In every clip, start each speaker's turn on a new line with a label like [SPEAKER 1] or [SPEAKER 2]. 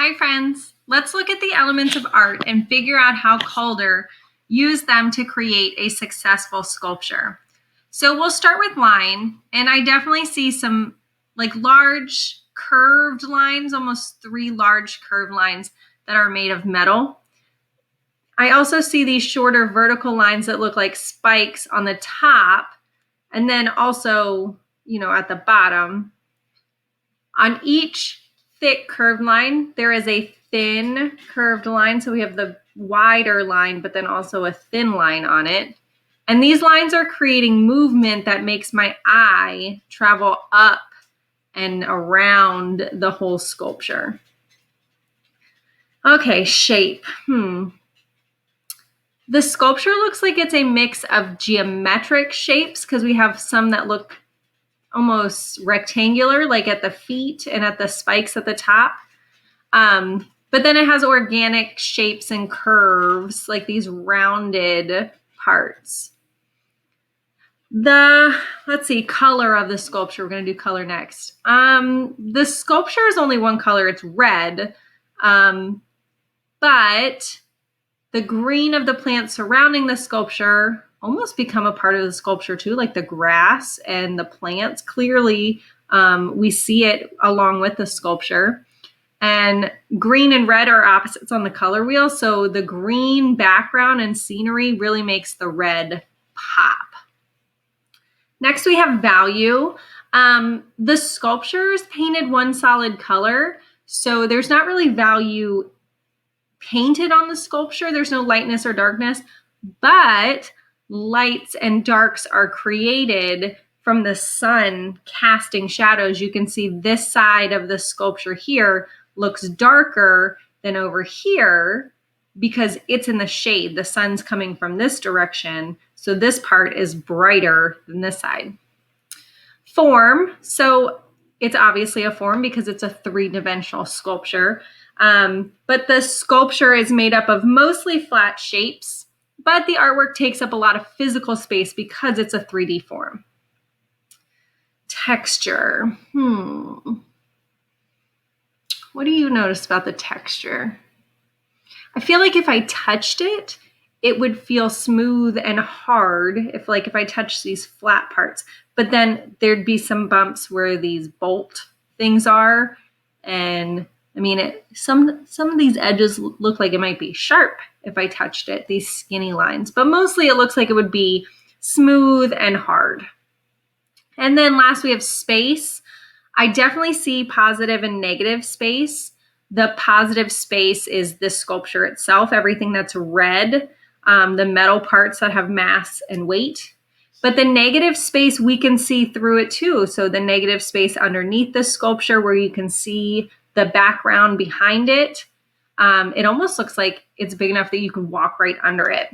[SPEAKER 1] Hi friends, let's look at the elements of art and figure out how Calder used them to create a successful sculpture. So we'll start with line, and I definitely see some like large curved lines, almost 3 large curved lines that are made of metal. I also see these shorter vertical lines that look like spikes on the top, and then also, at the bottom. On each thick curved line, there is a thin curved line. So we have the wider line, but then also a thin line on it. And these lines are creating movement that makes my eye travel up and around the whole sculpture. Okay, shape. The sculpture looks like it's a mix of geometric shapes because we have some that look almost rectangular, like at the feet and at the spikes at the top. But then it has organic shapes and curves, like these rounded parts. Let's see, color of the sculpture. We're going to do color next. The sculpture is only one color. It's red. But the green of the plants surrounding the sculpture almost become a part of the sculpture too, like the grass and the plants. Clearly, we see it along with the sculpture. And green and red are opposites on the color wheel. So the green background and scenery really makes the red pop. Next, we have value. The sculpture is painted one solid color. So there's not really value painted on the sculpture. There's no lightness or darkness, but lights and darks are created from the sun casting shadows. You can see this side of the sculpture here looks darker than over here because it's in the shade. The sun's coming from this direction, so this part is brighter than this side. Form, so it's obviously a form because it's a 3-dimensional sculpture. But the sculpture is made up of mostly flat shapes, but the artwork takes up a lot of physical space because it's a 3D form. Texture. What do you notice about the texture? I feel like if I touched it, it would feel smooth and hard if I touched these flat parts, but then there'd be some bumps where these bolt things are. And I mean, some of these edges look like it might be sharp if I touched it, these skinny lines, but mostly it looks like it would be smooth and hard. And then last we have space. I definitely see positive and negative space. The positive space is the sculpture itself, everything that's red, the metal parts that have mass and weight. But the negative space, we can see through it too. So the negative space underneath the sculpture where you can see the background behind it, it almost looks like it's big enough that you can walk right under it.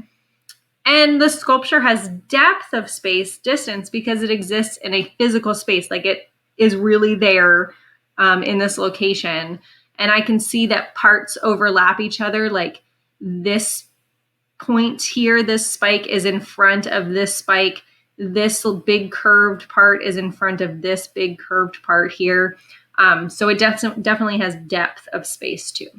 [SPEAKER 1] And the sculpture has depth of space, distance, because it exists in a physical space, like it is really there in this location. And I can see that parts overlap each other, like this point here, this spike is in front of this spike. This big curved part is in front of this big curved part here. So it definitely has depth of space too.